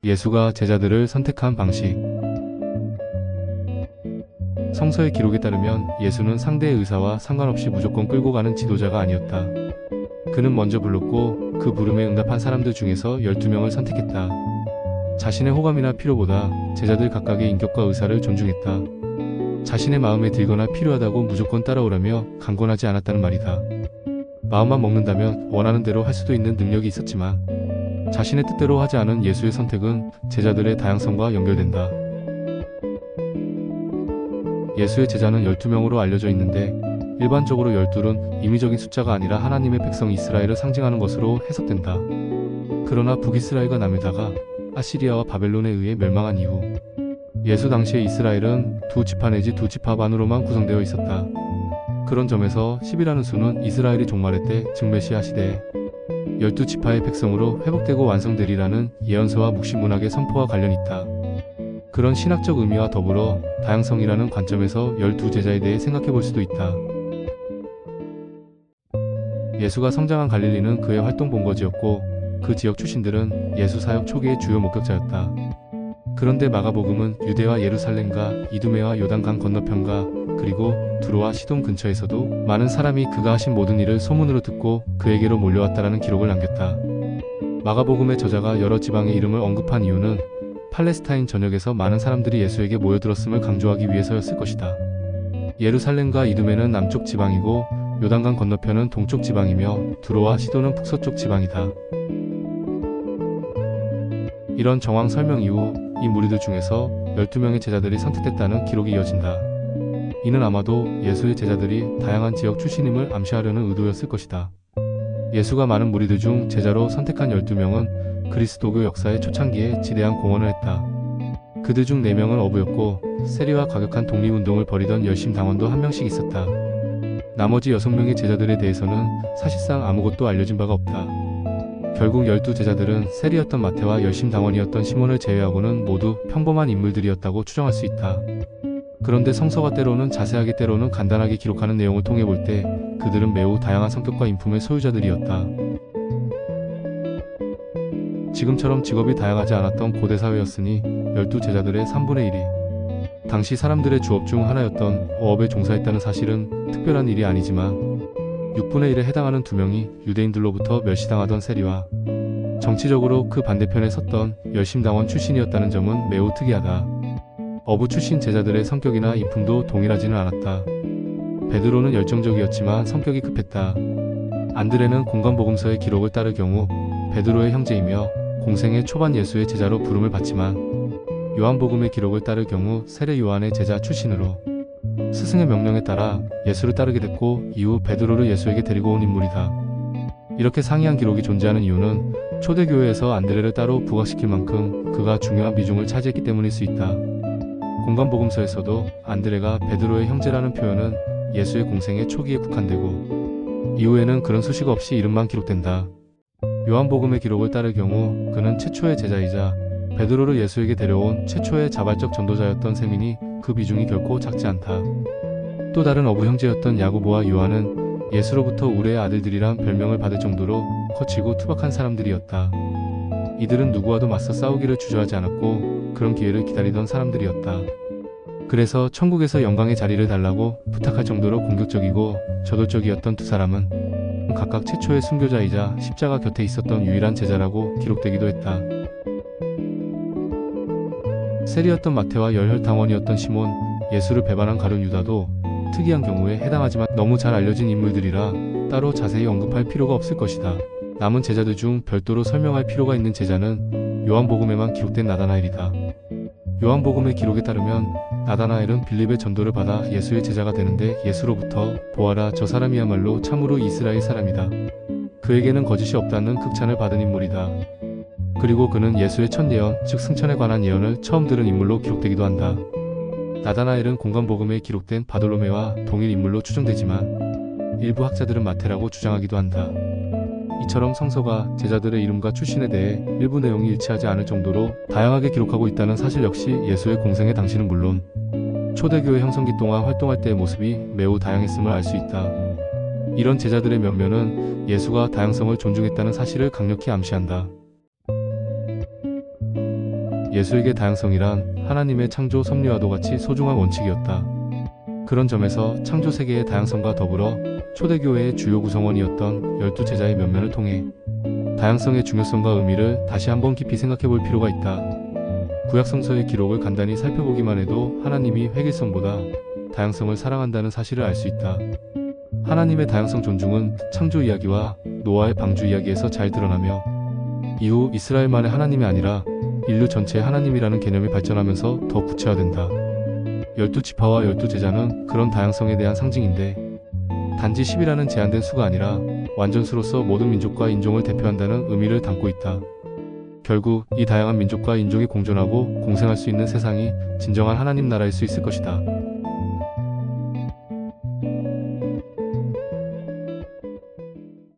예수가 제자들을 선택한 방식. 성서의 기록에 따르면 예수는 상대의 의사와 상관없이 무조건 끌고 가는 지도자가 아니었다. 그는 먼저 불렀고 그 부름에 응답한 사람들 중에서 12명을 선택했다. 자신의 호감이나 필요보다 제자들 각각의 인격과 의사를 존중했다. 자신의 마음에 들거나 필요하다고 무조건 따라오라며 강권하지 않았다는 말이다. 마음만 먹는다면 원하는 대로 할 수도 있는 능력이 있었지만 자신의 뜻대로 하지 않은 예수의 선택은 제자들의 다양성과 연결된다. 예수의 제자는 12명으로 알려져 있는데 일반적으로 12는 임의적인 숫자가 아니라 하나님의 백성 이스라엘을 상징하는 것으로 해석된다. 그러나 북이스라엘과 남유다가 아시리아와 바벨론에 의해 멸망한 이후 예수 당시의 이스라엘은 두 지파 내지 두 지파 반으로만 구성되어 있었다. 그런 점에서 10이라는 수는 이스라엘이 종말의 때 즉 메시아 시대에 12지파의 백성으로 회복되고 완성되리라는 예언서와 묵시문학의 선포와 관련이 있다. 그런 신학적 의미와 더불어 다양성이라는 관점에서 12제자에 대해 생각해 볼 수도 있다. 예수가 성장한 갈릴리는 그의 활동 본거지였고 그 지역 출신들은 예수 사역 초기의 주요 목격자였다. 그런데 마가복음은 유대와 예루살렘과 이두메와 요단강 건너편과 그리고 두로와 시돈 근처에서도 많은 사람이 그가 하신 모든 일을 소문으로 듣고 그에게로 몰려왔다라는 기록을 남겼다. 마가복음의 저자가 여러 지방의 이름을 언급한 이유는 팔레스타인 전역에서 많은 사람들이 예수에게 모여들었음을 강조하기 위해서였을 것이다. 예루살렘과 이두메는 남쪽 지방이고 요단강 건너편은 동쪽 지방이며 두로와 시돈은 북서쪽 지방이다. 이런 정황 설명 이후 이 무리들 중에서 12명의 제자들이 선택됐다는 기록이 이어진다. 이는 아마도 예수의 제자들이 다양한 지역 출신임을 암시하려는 의도였을 것이다. 예수가 많은 무리들 중 제자로 선택한 12명은 그리스도교 역사의 초창기에 지대한 공헌을 했다. 그들 중 4명은 어부였고 세리와 과격한 독립운동을 벌이던 열심당원도 한 명씩 있었다. 나머지 6명의 제자들에 대해서는 사실상 아무것도 알려진 바가 없다. 결국 12제자들은 세리였던 마태와 열심당원이었던 시몬을 제외하고는 모두 평범한 인물들이었다고 추정할 수 있다. 그런데 성서가 때로는 자세하게 때로는 간단하게 기록하는 내용을 통해 볼 때 그들은 매우 다양한 성격과 인품의 소유자들이었다. 지금처럼 직업이 다양하지 않았던 고대 사회였으니 12제자들의 3분의 1이 당시 사람들의 주업 중 하나였던 어업에 종사했다는 사실은 특별한 일이 아니지만 6분의 1에 해당하는 2명이 유대인들로부터 멸시당하던 세리와 정치적으로 그 반대편에 섰던 열심당원 출신이었다는 점은 매우 특이하다. 어부 출신 제자들의 성격이나 인품도 동일하지는 않았다. 베드로는 열정적이었지만 성격이 급했다. 안드레는 공관복음서의 기록을 따를 경우 베드로의 형제이며 공생의 초반 예수의 제자로 부름을 받지만 요한복음의 기록을 따를 경우 세례 요한의 제자 출신으로 스승의 명령에 따라 예수를 따르게 됐고 이후 베드로를 예수에게 데리고 온 인물이다. 이렇게 상이한 기록이 존재하는 이유는 초대교회에서 안드레를 따로 부각시킬 만큼 그가 중요한 비중을 차지했기 때문일 수 있다. 공관복음서에서도 안드레가 베드로의 형제라는 표현은 예수의 공생의 초기에 국한되고 이후에는 그런 수식 없이 이름만 기록된다. 요한복음의 기록을 따를 경우 그는 최초의 제자이자 베드로를 예수에게 데려온 최초의 자발적 전도자였던 셈이니 그 비중이 결코 작지 않다. 또 다른 어부 형제였던 야고보와 요한은 예수로부터 우레의 아들들이란 별명을 받을 정도로 거칠고 투박한 사람들이었다. 이들은 누구와도 맞서 싸우기를 주저하지 않았고 그런 기회를 기다리던 사람들이었다. 그래서 천국에서 영광의 자리를 달라고 부탁할 정도로 공격적이고 저돌적이었던 두 사람은 각각 최초의 순교자이자 십자가 곁에 있었던 유일한 제자라고 기록되기도 했다. 세리였던 마태와 열혈당원이었던 시몬, 예수를 배반한 가룟 유다도 특이한 경우에 해당하지만 너무 잘 알려진 인물들이라 따로 자세히 언급할 필요가 없을 것이다. 남은 제자들 중 별도로 설명할 필요가 있는 제자는 요한복음에만 기록된 나다나엘이다. 요한복음의 기록에 따르면 나다나엘은 빌립의 전도를 받아 예수의 제자가 되는데 예수로부터 보아라 저 사람이야말로 참으로 이스라엘 사람이다. 그에게는 거짓이 없다는 극찬을 받은 인물이다. 그리고 그는 예수의 첫 예언, 즉 승천에 관한 예언을 처음 들은 인물로 기록되기도 한다. 나다나엘은 공관복음에 기록된 바돌로메와 동일 인물로 추정되지만 일부 학자들은 마태라고 주장하기도 한다. 이처럼 성서가 제자들의 이름과 출신에 대해 일부 내용이 일치하지 않을 정도로 다양하게 기록하고 있다는 사실 역시 예수의 공생의 당시는 물론 초대교회 형성기 동안 활동할 때의 모습이 매우 다양했음을 알 수 있다. 이런 제자들의 면면은 예수가 다양성을 존중했다는 사실을 강력히 암시한다. 예수에게 다양성이란 하나님의 창조 섭리와도 같이 소중한 원칙이었다. 그런 점에서 창조 세계의 다양성과 더불어 초대교회의 주요 구성원이었던 12제자의 면면을 통해 다양성의 중요성과 의미를 다시 한번 깊이 생각해 볼 필요가 있다. 구약성서의 기록을 간단히 살펴보기만 해도 하나님이 획일성보다 다양성을 사랑한다는 사실을 알 수 있다. 하나님의 다양성 존중은 창조 이야기와 노아의 방주 이야기에서 잘 드러나며 이후 이스라엘만의 하나님이 아니라 인류 전체의 하나님이라는 개념이 발전하면서 더 구체화된다. 12지파와 12제자는 그런 다양성에 대한 상징인데 단지 10이라는 제한된 수가 아니라 완전수로서 모든 민족과 인종을 대표한다는 의미를 담고 있다. 결국 이 다양한 민족과 인종이 공존하고 공생할 수 있는 세상이 진정한 하나님 나라일 수 있을 것이다.